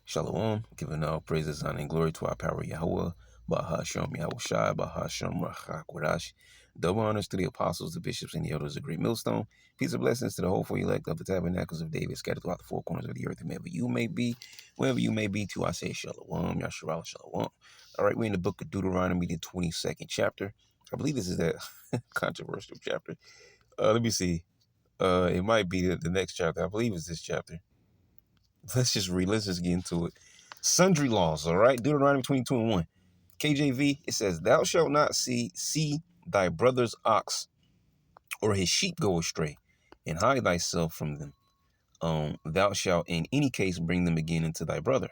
Shalom, giving all praises, honor, and glory to our power Yahweh, Bahashem Yahushai, Bahashem Rachakwadash. Double honors to the apostles, the bishops, and the elders of Great Millstone. Peace and blessings to the whole elect of the tabernacles of David, scattered throughout the four corners of the earth, wherever you may be, to I say Shalom, Yasharal Shalom. All right, we're in the book of Deuteronomy, the 22nd chapter. I believe this is that controversial chapter. Let me see. It might be the next chapter. I believe it's this chapter. Let's just read. Let's just get into it. Sundry laws, all right? Deuteronomy 22 and 1. KJV, it says, Thou shalt not see thy brother's ox or his sheep go astray, and hide thyself from them. Thou shalt in any case bring them again into thy brother.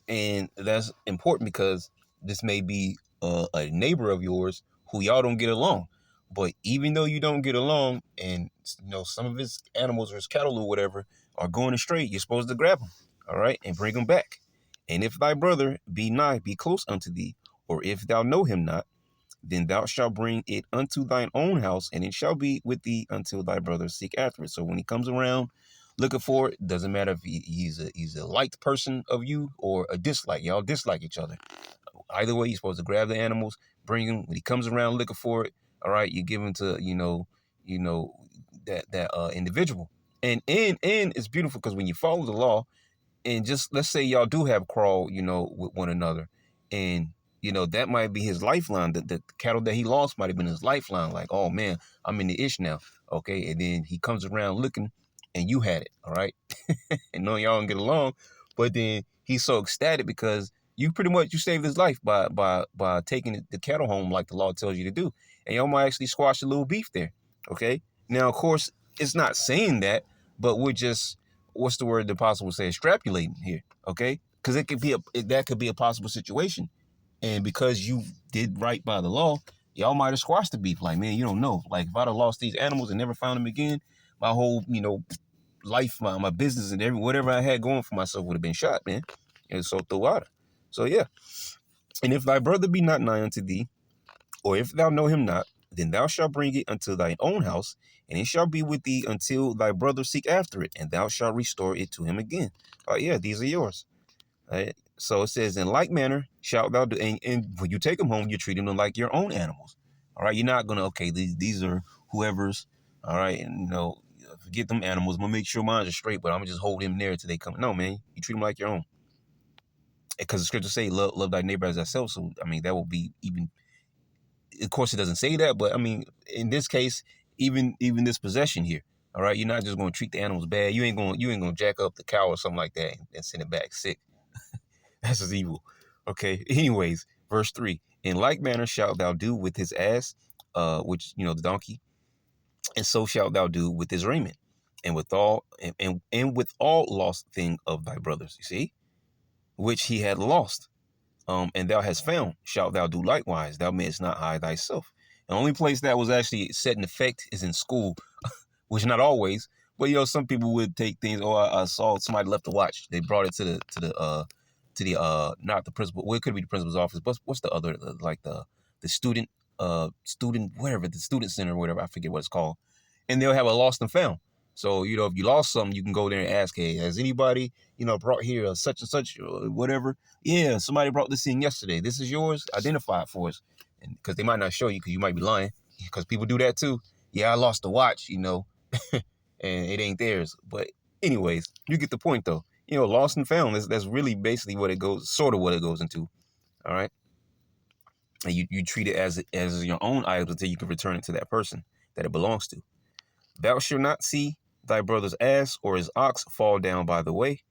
And that's important because this may be a neighbor of yours who y'all don't get along. But even though you don't get along and, some of his animals or his cattle or whatever are going astray, you're supposed to grab them, all right, and bring them back. And if thy brother be nigh, be close unto thee, or if thou know him not, then thou shalt bring it unto thine own house, and it shall be with thee until thy brother seek after it. So when he comes around looking for it, doesn't matter if he's a liked person of you or a dislike. Y'all dislike each other. Either way, you're supposed to grab the animals, bring him. When he comes around looking for it, all right, you give him to that individual. And it's beautiful because when you follow the law, and just let's say y'all do have quarrel, with one another, and that might be his lifeline. The cattle that he lost might have been his lifeline. Like, oh man, I'm in the ish now. Okay, and then he comes around looking, and you had it. All right, and knowing y'all don't get along, but then he's so ecstatic because you pretty much you saved his life by taking the cattle home like the law tells you to do, and y'all might actually squash a little beef there. Okay, now of course it's not saying that, but we're just what's the word the apostle would say, extrapolating here, okay? Because that could be a possible situation, and because you did right by the law, y'all might have squashed the beef. Like, man, you don't know. Like, if I'd have lost these animals and never found them again, my whole life, my business, and whatever I had going for myself would have been shot, man. And so throughout. So yeah. And if thy brother be not nigh unto thee, or if thou know him not, then thou shalt bring it unto thine own house, and it shall be with thee until thy brother seek after it, and thou shalt restore it to him again. Yeah, these are yours. All right? So it says, in like manner shalt thou do, and when you take them home, you treat them like your own animals. All right, you're not gonna, okay, these are whoever's, all right, and forget them animals. I'm gonna make sure mine are straight, but I'm gonna just hold them there until they come. No, man, you treat them like your own. Because the scriptures say, love thy neighbor as thyself. So I mean, that will be even. Of course, it doesn't say that, but I mean, in this case, even this possession here, all right, you're not just going to treat the animals bad. You ain't going to jack up the cow or something like that and send it back sick. That's just evil. Okay. Anyways, verse 3: In like manner shalt thou do with his ass, which the donkey, and so shalt thou do with his raiment, and with all and with all lost thing of thy brothers. You see, which he had lost. And thou hast found, shalt thou do likewise. Thou mayest not hide thyself. The only place that was actually set in effect is in school, which not always, but some people would take things. Oh, I saw somebody left a watch. They brought it to the not the principal. Well, it could be the principal's office, but what's the other like the student whatever, the student center or whatever, I forget what it's called, and they'll have a lost and found. So if you lost something, you can go there and ask, hey, has anybody brought here a such and such or whatever? Yeah, somebody brought this in yesterday. This is yours. Identify it for us, and because they might not show you because you might be lying, because people do that too. Yeah, I lost the watch, and it ain't theirs. But anyways, you get the point though. Lost and found. That's really basically what it goes, sort of what it goes into. All right. And you treat it as your own item until you can return it to that person that it belongs to. Thou shalt not see thy brother's ass or his ox fall down by the way,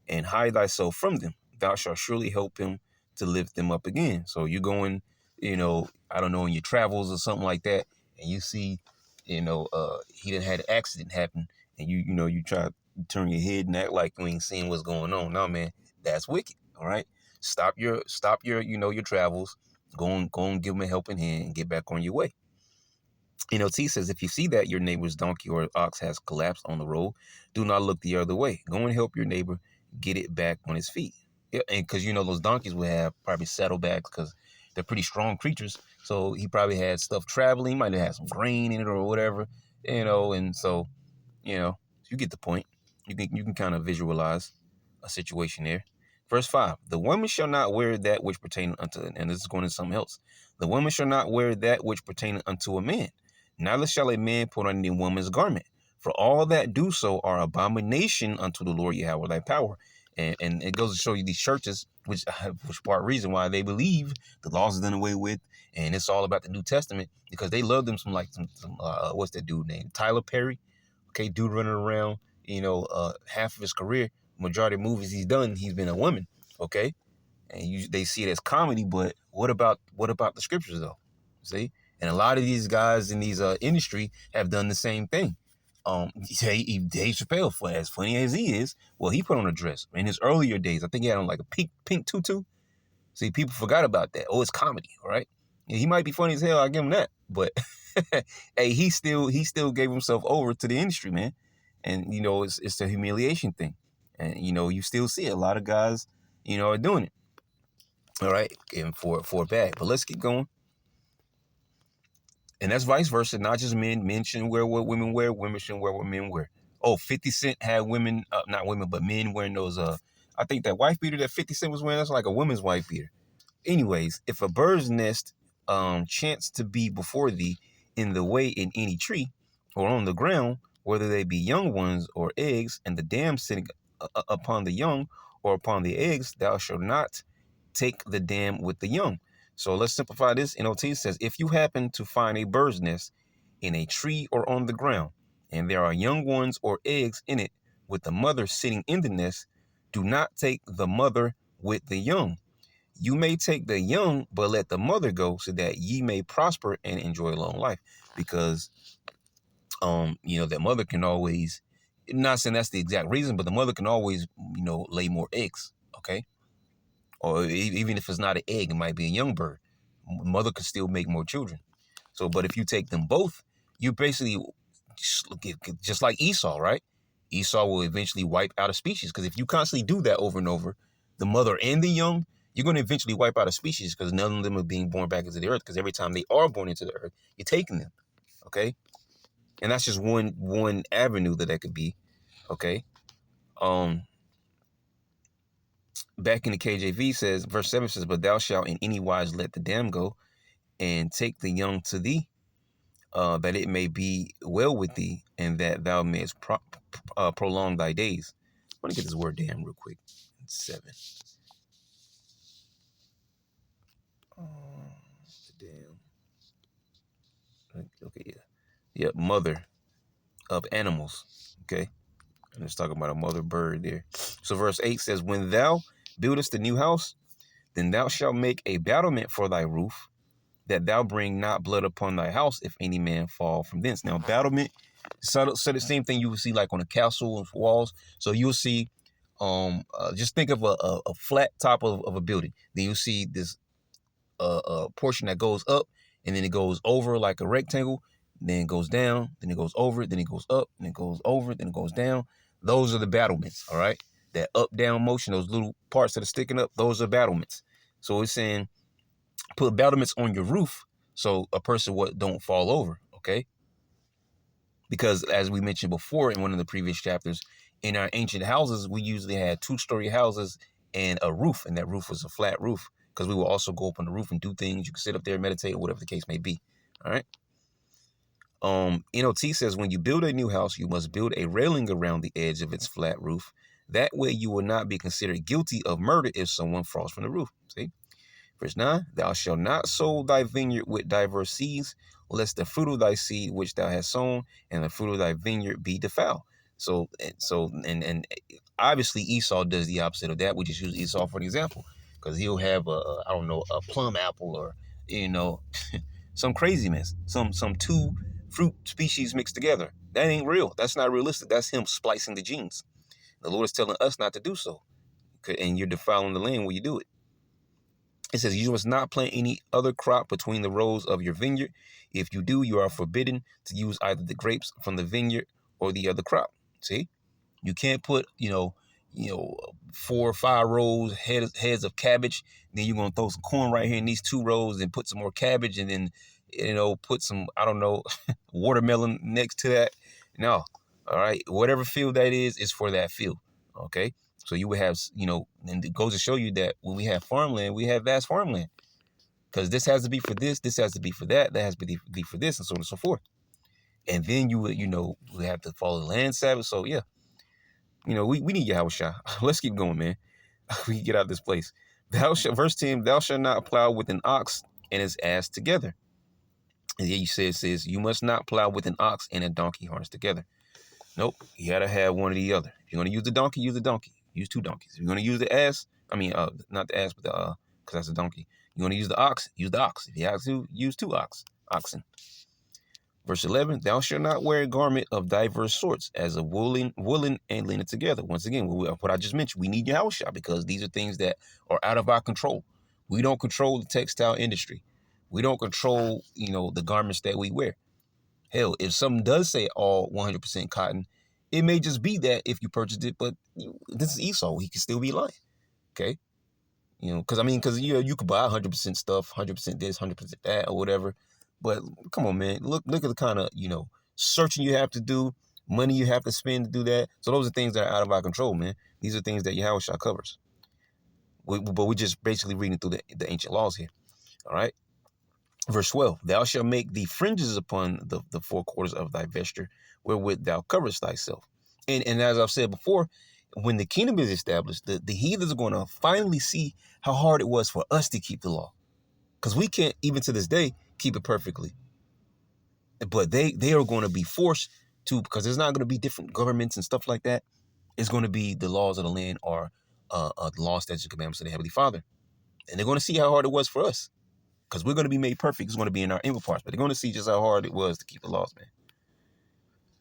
and hide thyself from them. Thou shalt surely help him to lift them up again. So you're going, I don't know, in your travels or something like that, and you see, he done had an accident happen, and you try to turn your head and act like you ain't seeing what's going on. No, man, that's wicked. All right, stop your your travels. Go and give him a helping hand and get back on your way. NLT says, if you see that your neighbor's donkey or ox has collapsed on the road, do not look the other way. Go and help your neighbor get it back on his feet. Yeah, and because those donkeys will have probably saddlebags because they're pretty strong creatures. So he probably had stuff traveling. He might have had some grain in it or whatever, and so, you get the point. You can kind of visualize a situation there. Verse 5, the woman shall not wear that which pertaineth unto, and this is going into something else. The woman shall not wear that which pertaineth unto a man, neither shall a man put on any woman's garment. For all that do so are abomination unto the Lord Yahweh thy power. And it goes to show you these churches, which part reason why they believe the laws are done away with, and it's all about the New Testament, because they love them some what's that dude named Tyler Perry? Okay, dude running around, half of his career, majority of movies he's done, he's been a woman. Okay, and they see it as comedy, but what about the scriptures though? See, and a lot of these guys in these industry have done the same thing. Dave Chappelle, for as funny as he is, well, he put on a dress in his earlier days. I think he had on like a pink tutu. See, people forgot about that. Oh, it's comedy, all right? Yeah, he might be funny as hell. I give him that, but hey, he still gave himself over to the industry, man. And it's a humiliation thing, and you still see it. A lot of guys, are doing it. All right, and for a bag. But let's keep going. And that's vice versa, not just men. Men shouldn't wear what women wear. Women shouldn't wear what men wear. Oh, 50 Cent had women, not women, but men wearing those, I think that wife beater that 50 Cent was wearing, that's like a woman's wife beater. Anyways, if a bird's nest chance to be before thee in the way in any tree or on the ground, whether they be young ones or eggs, and the dam sitting upon the young or upon the eggs, thou shalt not take the dam with the young. So let's simplify this. NLT says, if you happen to find a bird's nest in a tree or on the ground, and there are young ones or eggs in it with the mother sitting in the nest, do not take the mother with the young. You may take the young, but let the mother go, so that ye may prosper and enjoy a long life. Because, that mother can always, not saying that's the exact reason, but the mother can always, lay more eggs. Okay. Or even if it's not an egg, it might be a young bird. Mother could still make more children. So, but if you take them both, you basically just like Esau, right? Esau will eventually wipe out a species, because if you constantly do that over and over, the mother and the young, you're going to eventually wipe out a species, because none of them are being born back into the earth, because every time they are born into the earth, you're taking them, okay? And that's just one avenue that could be, okay? Back in the KJV says, verse 7 says, but thou shalt in any wise let the dam go, and take the young to thee, that it may be well with thee, and that thou mayest prolong thy days. I want to get this word damn real quick. 7. Damn. Okay, yeah. Yep, mother of animals. Okay. And it's talking about a mother bird there. So verse 8 says, when thou buildest a new house, then thou shalt make a battlement for thy roof, that thou bring not blood upon thy house, if any man fall from thence. Now, battlement, so the same thing you will see like on a castle walls. So you'll see, just think of a flat top of a building. Then you'll see this portion that goes up, and then it goes over like a rectangle, then it goes down, then it goes over, then it goes up, then it goes over, then it goes down. Those are the battlements, all right? That up-down motion, those little parts that are sticking up, those are battlements. So it's saying, put battlements on your roof so a person don't fall over, okay? Because as we mentioned before in one of the previous chapters, in our ancient houses, we usually had 2-story houses and a roof, and that roof was a flat roof, because we will also go up on the roof and do things. You can sit up there and meditate, or whatever the case may be, all right? NLT says, when you build a new house, you must build a railing around the edge of its flat roof. That way you will not be considered guilty of murder if someone falls from the roof, see? Verse 9, thou shalt not sow thy vineyard with diverse seeds, lest the fruit of thy seed which thou hast sown and the fruit of thy vineyard be defiled. So obviously Esau does the opposite of that. We just use Esau for an example, because he'll have a plum apple, or some craziness, some 2 fruit species mixed together. That ain't real. That's not realistic. That's him splicing the genes. The Lord is telling us not to do so, and you're defiling the land when you do it. It says, you must not plant any other crop between the rows of your vineyard. If you do, you are forbidden to use either the grapes from the vineyard or the other crop. See, you can't put, 4 or 5 rows, heads of cabbage. Then you're going to throw some corn right here in these 2 rows and put some more cabbage, and then, put some, watermelon next to that. No. All right. Whatever field that is for that field. Okay. So you would have, and it goes to show you that when we have farmland, we have vast farmland. Because this has to be for this has to be for that has to be for this, and so on and so forth. And then you would, we have to follow the land Sabbath. So yeah, we need Yahushua. Let's keep going, man. We can get out of this place. Verse 10, thou shalt not plow with an ox and his ass together. And yeah, it says, you must not plow with an ox and a donkey harnessed together. Nope, you gotta have one or the other. If you're gonna use the donkey, use the donkey. Use two donkeys. If you're gonna use the ass, not the ass, but because that's a donkey. You want to use the ox, use the ox. If you have to, use two oxen. Verse 11, thou shalt not wear a garment of diverse sorts, as of woolen and linen together. Once again, what I just mentioned, we need Yahushua because these are things that are out of our control. We don't control the textile industry. We don't control, the garments that we wear. Hell, if something does say all 100% cotton, it may just be that if you purchased it, but this is Esau. He can still be lying. Okay? Because you could buy 100% stuff, 100% this, 100% that, or whatever. But come on, man. Look at the kind of, searching you have to do, money you have to spend to do that. So those are things that are out of our control, man. These are things that Yahushua covers. But we're just basically reading through the ancient laws here. All right? Verse 12, thou shalt make the fringes upon the four quarters of thy vesture, wherewith thou coverest thyself. And as I've said before, when the kingdom is established, the heathens are going to finally see how hard it was for us to keep the law. Because we can't, even to this day, keep it perfectly. But they are going to be forced to, because there's not going to be different governments and stuff like that. It's going to be the laws of the land or the law, statutes, and commandments of the Heavenly Father. And they're going to see how hard it was for us. Because we're going to be made perfect. It's going to be in our inward parts. But they're going to see just how hard it was to keep the laws, man.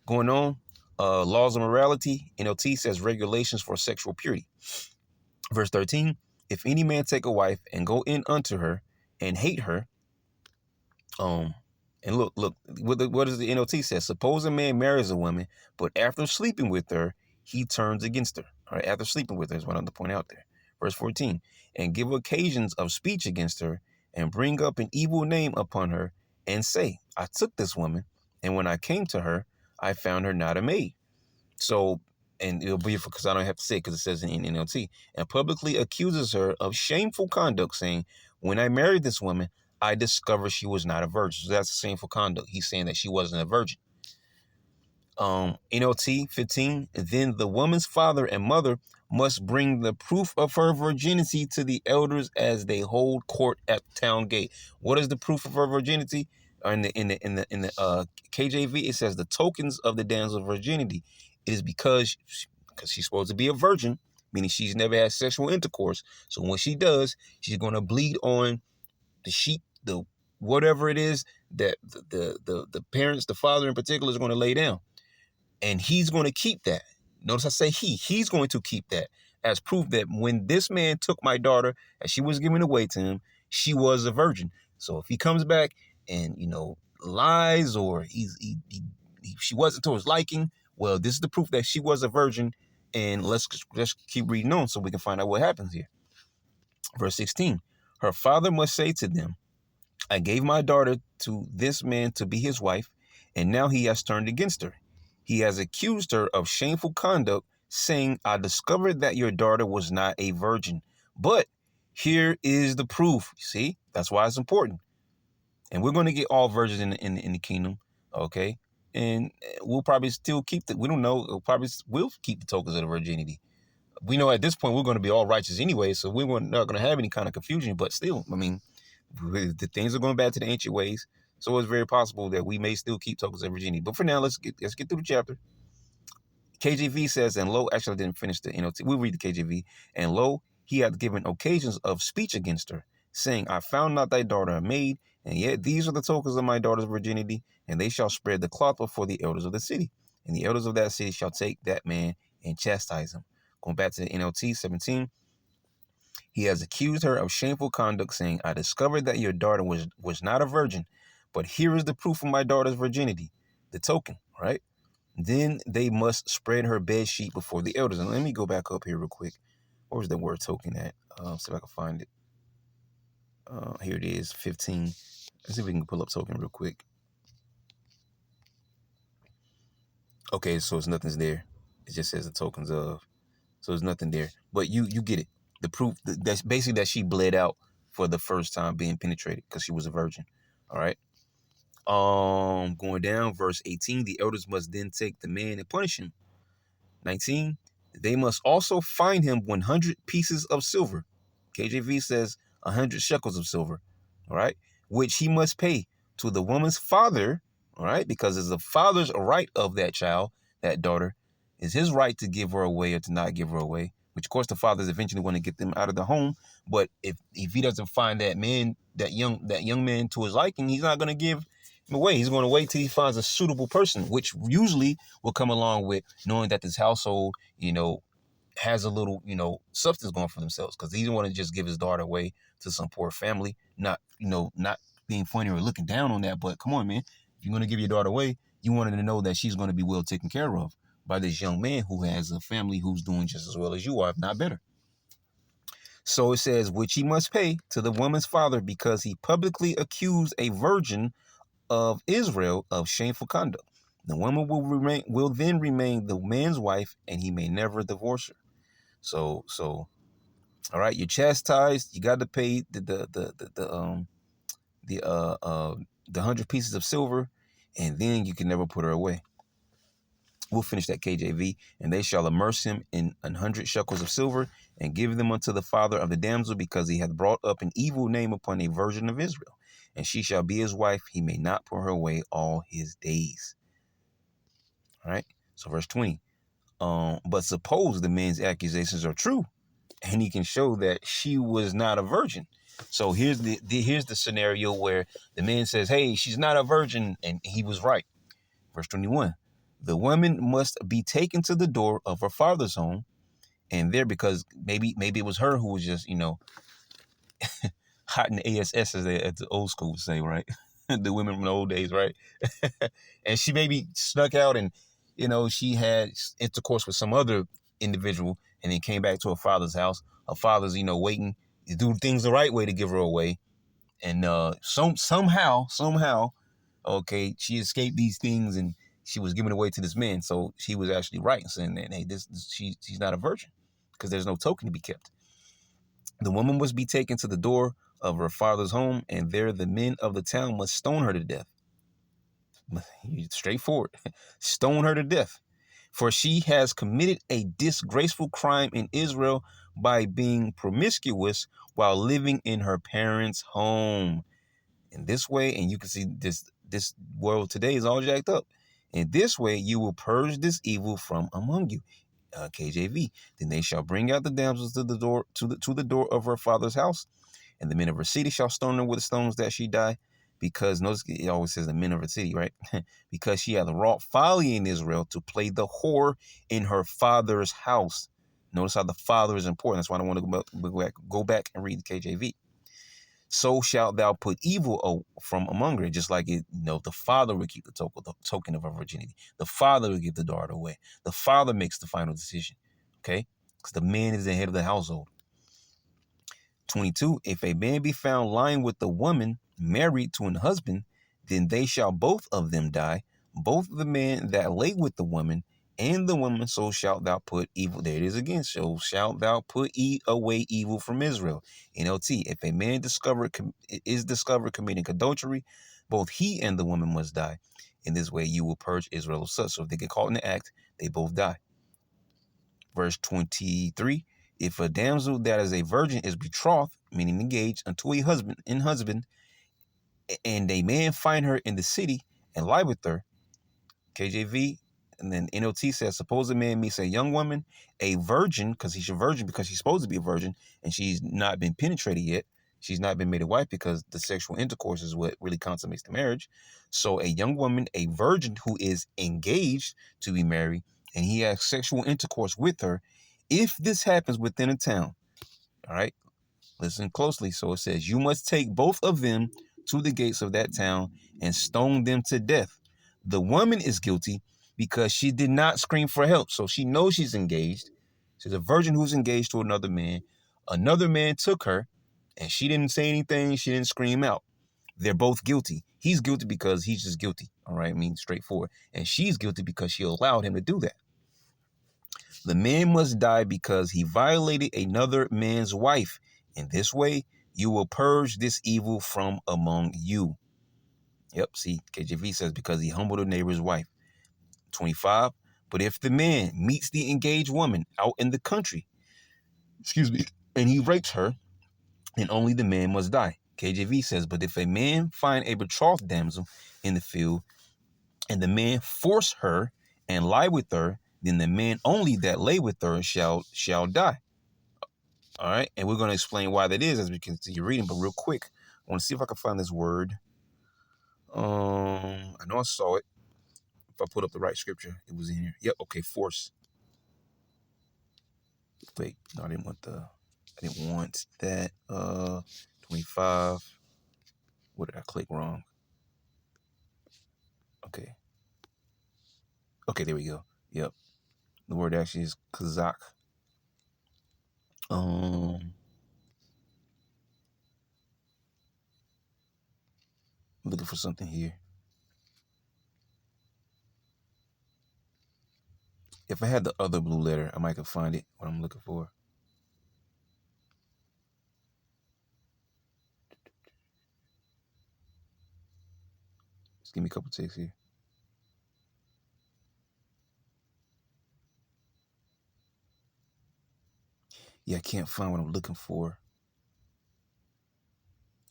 Going on, laws of morality. NLT says regulations for sexual purity. Verse 13, if any man take a wife and go in unto her and hate her, and look, what does the NLT says? Suppose a man marries a woman, but after sleeping with her, he turns against her. All right, after sleeping with her is what I'm to point out there. Verse 14, and give occasions of speech against her, and bring up an evil name upon her, and say, I took this woman, and when I came to her, I found her not a maid. So, and it'll be because I don't have to say it because it says in NLT, and publicly accuses her of shameful conduct, saying, when I married this woman, I discovered she was not a virgin. So that's shameful conduct. He's saying that she wasn't a virgin. NLT 15, then the woman's father and mother must bring the proof of her virginity to the elders as they hold court at the town gate. What is the proof of her virginity? In the KJV, it says the tokens of the damsel's virginity. It is because she's supposed to be a virgin, meaning she's never had sexual intercourse. So when she does, she's going to bleed on the sheep, the whatever it is that the parents, the father in particular, is going to lay down. And he's going to keep that. Notice I say he's going to keep that as proof that when this man took my daughter and she was given away to him, she was a virgin. So if he comes back and, lies or she wasn't to his liking, well, this is the proof that she was a virgin. And let's keep reading on so we can find out what happens here. Verse 16, her father must say to them, I gave my daughter to this man to be his wife, and now he has turned against her. He has accused her of shameful conduct, saying, I discovered that your daughter was not a virgin. But here is the proof. See, that's why it's important. And we're going to get all virgins in the kingdom, okay? And we'll probably still keep we don't know, we'll keep the tokens of the virginity. We know at this point we're going to be all righteous anyway, so we're not going to have any kind of confusion. But still, the things are going back to the ancient ways, so it's very possible that we may still keep tokens of virginity. But for now, let's get through the chapter. KJV says, and lo, actually I didn't finish the NLT. We'll read the KJV. And lo, he hath given occasions of speech against her, saying, I found not thy daughter a maid, and yet these are the tokens of my daughter's virginity, and they shall spread the cloth before the elders of the city. And the elders of that city shall take that man and chastise him. Going back to the NLT 17, he has accused her of shameful conduct, saying, I discovered that your daughter was not a virgin, but here is the proof of my daughter's virginity, the token, right? Then they must spread her bed sheet before the elders. And let me go back up here real quick. Where's the word token at? See if I can find it. Here it is, 15. Let's see if we can pull up token real quick. Okay, so it's nothing's there. It just says the tokens of. So there's nothing there. But you get it. The proof that's basically that she bled out for the first time being penetrated because she was a virgin. All right. Going down, verse 18, the elders must then take the man and punish him. 19, they must also fine him 100 pieces of silver. KJV says 100 shekels of silver, all right, which he must pay to the woman's father, all right, because it's the father's right of that child, that daughter, is his right to give her away or to not give her away, which of course the father's eventually going to get them out of the home. But if he doesn't find that man, that young man to his liking, he's not going to give him away. He's going to wait till he finds a suitable person, which usually will come along with knowing that this household, has a little, substance going for themselves, because he didn't want to just give his daughter away to some poor family. Not being funny or looking down on that, but come on, man. If you're going to give your daughter away, you wanted to know that she's going to be well taken care of by this young man who has a family who's doing just as well as you are, if not better. So it says, which he must pay to the woman's father because he publicly accused a virgin of Israel of shameful conduct. The woman will then remain the man's wife, and he may never divorce her. So all right, you're chastised. You got to pay the 100 pieces of silver, and then you can never put her away. We'll finish that KJV. And they shall immerse him in 100 shekels of silver and give them unto the father of the damsel, because he hath brought up an evil name upon a virgin of Israel. And she shall be his wife. He may not put her away all his days. All right. So verse 20. But suppose the man's accusations are true, and he can show that she was not a virgin. So here's the scenario where the man says, hey, she's not a virgin, and he was right. Verse 21, the woman must be taken to the door of her father's home, and there, because maybe it was her who was just, hot in the ASS, as the old school would say, right? The women from the old days, right? And she maybe snuck out and, she had intercourse with some other individual and then came back to her father's house. Her father's, waiting to do things the right way to give her away. And somehow, okay, she escaped these things and she was given away to this man. So she was actually right in saying that, hey, she's not a virgin because there's no token to be kept. The woman must be taken to the door of her father's home, and there the men of the town must stone her to death. Straightforward. Stone her to death. For she has committed a disgraceful crime in Israel by being promiscuous while living in her parents' home. In this way, and you can see this world today is all jacked up. In this way, you will purge this evil from among you. KJV. Then they shall bring out the damsels to the door of her father's house, and the men of her city shall stone her with the stones that she die. Because notice it always says the men of her city, right? Because she hath wrought folly in Israel to play the whore in her father's house. Notice how the father is important. That's why I want to go back and read the KJV. So shalt thou put evil from among her, just like the father would keep the token of her virginity. The father would give the daughter away. The father makes the final decision, okay? Because the man is the head of the household. 22, if a man be found lying with the woman married to an husband, then they shall both of them die, both the man that lay with the woman and the woman. So shalt thou put evil. There it is again. So shalt thou put away evil from Israel. NLT, if a man is discovered committing adultery, both he and the woman must die. In this way you will purge Israel of such. So if they get caught in the act, they both die. Verse 23, if a damsel that is a virgin is betrothed, meaning engaged, unto a husband, and a man find her in the city and lie with her, KJV, and then NLT says, suppose a man meets a young woman, a virgin, because she's a virgin because she's supposed to be a virgin, and she's not been penetrated yet. She's not been made a wife, because the sexual intercourse is what really consummates the marriage. So a young woman, a virgin who is engaged to be married, and he has sexual intercourse with her, if this happens within a town, all right, listen closely. So it says, you must take both of them to the gates of that town and stone them to death. The woman is guilty because she did not scream for help. So she knows she's engaged. She's a virgin who's engaged to another man. Another man took her, and she didn't say anything. She didn't scream out. They're both guilty. He's guilty because he's just guilty. All right, I mean, straightforward. And she's guilty because she allowed him to do that. The man must die because he violated another man's wife. In this way, you will purge this evil from among you. Yep, see, KJV says because he humbled a neighbor's wife. 25. But if the man meets the engaged woman out in the country, and he rapes her, then only the man must die. KJV says, but if a man find a betrothed damsel in the field, and the man force her and lie with her, then the man only that lay with her shall die. All right, and we're going to explain why that is as we continue reading. But real quick, I want to see if I can find this word. I know I saw it. If I put up the right scripture, it was in here. Yep. Okay. Force. Wait. No, I didn't want that. 25. What did I click wrong? Okay. Okay. There we go. Yep. The word actually is Kazakh. Looking for something here. If I had the other blue letter, I might could find it. What I'm looking for. Just give me a couple ticks here. Yeah, I can't find what I'm looking for.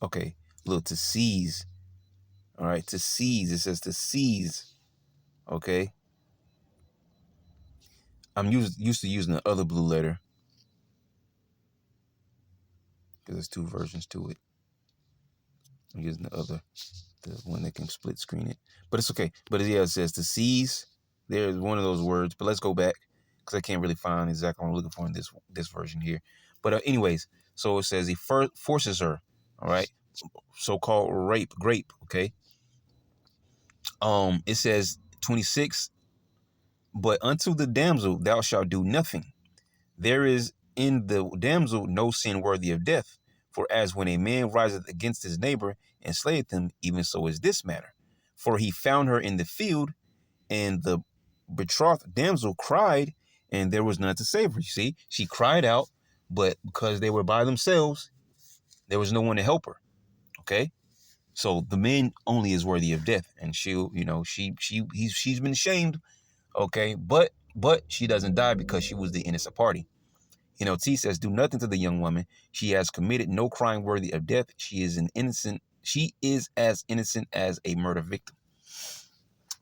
Okay, look, to seize. All right, to seize. It says to seize. Okay. I'm used to using the other blue letter because there's two versions to it. I'm using the one that can split screen it. But it's okay. But yeah, it says to seize. There's one of those words. But let's go back because I can't really find exactly what I'm looking for in this version here. But anyways, so it says he forces her. All right. So-called grape. Okay. It says 26. But unto the damsel thou shalt do nothing. There is in the damsel no sin worthy of death. For as when a man riseth against his neighbor and slayeth him, even so is this matter. For he found her in the field, and the betrothed damsel cried, and there was none to save her. You see, she cried out, but because they were by themselves, there was no one to help her. Okay, so the man only is worthy of death, and she's been shamed. Okay, but she doesn't die because she was the innocent party. T says, do nothing to the young woman. She has committed no crime worthy of death. She is as innocent as a murder victim.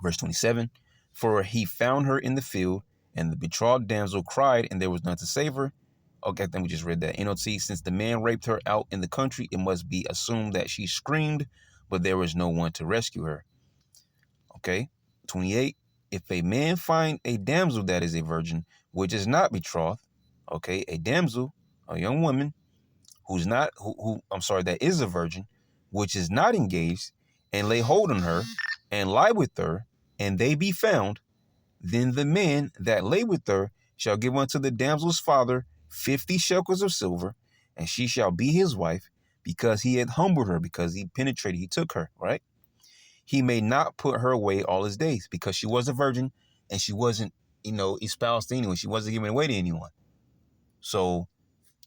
Verse 27, for he found her in the field, and the betrothed damsel cried, and there was none to save her. Okay, then we just read that. NLT, since the man raped her out in the country, it must be assumed that she screamed, but there was no one to rescue her. Okay, 28, if a man find a damsel that is a virgin, which is not betrothed, okay, a damsel, a young woman that is a virgin, which is not engaged, and lay hold on her, and lie with her, and they be found, then the man that lay with her shall give unto the damsel's father 50 shekels of silver, and she shall be his wife, because he had humbled her, because he took her, right? He may not put her away all his days, because she was a virgin, and she wasn't, espoused to anyone. She wasn't given away to anyone. So,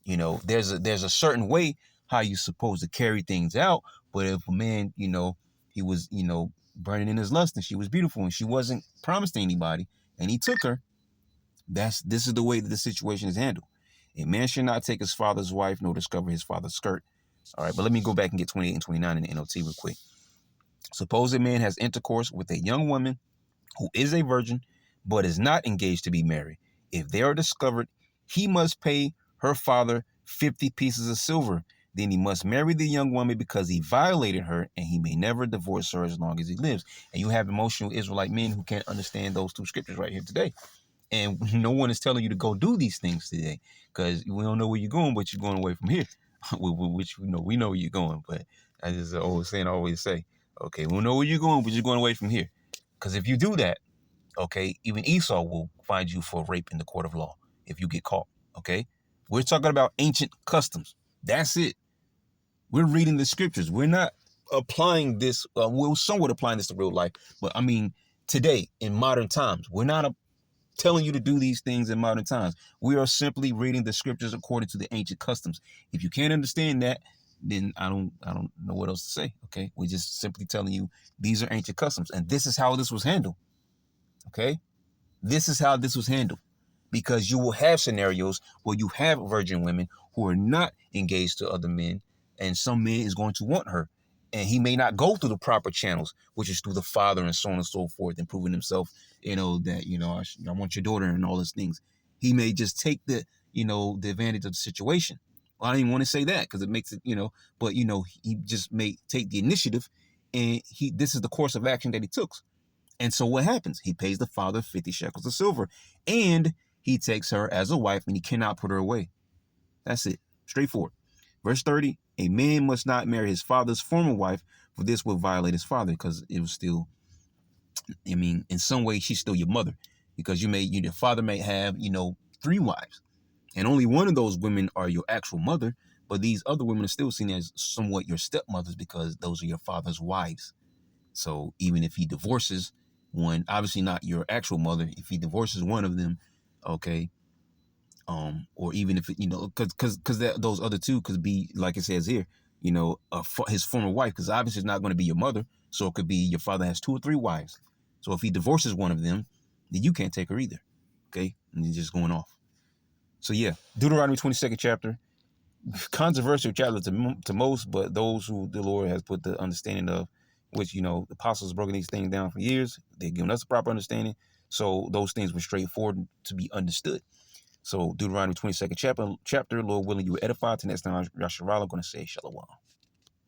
there's a certain way how you're supposed to carry things out. But if a man, he was, burning in his lust, and she was beautiful, and she wasn't promised to anybody, and he took her, this is the way that the situation is handled. A man should not take his father's wife, nor discover his father's skirt. All right, but let me go back and get 28 and 29 in the NLT real quick. Suppose a man has intercourse with a young woman who is a virgin, but is not engaged to be married. If they are discovered, he must pay her father 50 pieces of silver. Then he must marry the young woman because he violated her, and he may never divorce her as long as he lives. And you have emotional Israelite men who can't understand those two scriptures right here today. And no one is telling you to go do these things today, because we don't know where you're going, but you're going away from here, which we know where you're going. But I just always say, okay, we don't know where you're going, but you're going away from here. Because if you do that, okay, even Esau will find you for rape in the court of law if you get caught. Okay, we're talking about ancient customs. That's it. We're reading the scriptures. We're not applying this. We're somewhat applying this to real life, but I mean today in modern times, we're not. telling you to do these things in modern times. We are simply reading the scriptures according to the ancient customs. If you can't understand that, then I don't know what else to say. Okay, we're just simply telling you these are ancient customs, and this is how this was handled. Okay, this is how this was handled, because you will have scenarios where you have virgin women who are not engaged to other men, and some man is going to want her, and he may not go through the proper channels, which is through the father and so on and so forth, and proving himself, that I want your daughter and all those things. He may just take the the advantage of the situation. Well, I don't even want to say that because it makes it but he just may take the initiative, and this is the course of action that he took. And so what happens? He pays the father 50 shekels of silver, and he takes her as a wife, and he cannot put her away. That's it. Straightforward. Verse 30, a man must not marry his father's former wife, for this would violate his father, because it was still, in some way, she's still your mother, because your father may have, 3 wives, and only one of those women are your actual mother, but these other women are still seen as somewhat your stepmothers, because those are your father's wives. So even if he divorces one, obviously not your actual mother, if he divorces one of them, okay, or even if because those other two could be, like it says here, his former wife, because obviously it's not going to be your mother, so it could be your father has 2 or 3 wives. So if he divorces one of them, then you can't take her either, okay? And he's just going off. So yeah, Deuteronomy 22nd chapter, controversial chapter to most, but those who the Lord has put the understanding of, which the apostles broken these things down for years, they've given us a proper understanding, so those things were straightforward to be understood. So Deuteronomy 22nd chapter, Lord willing, you will edify. Till next time, Yasharala, going to say Shalom.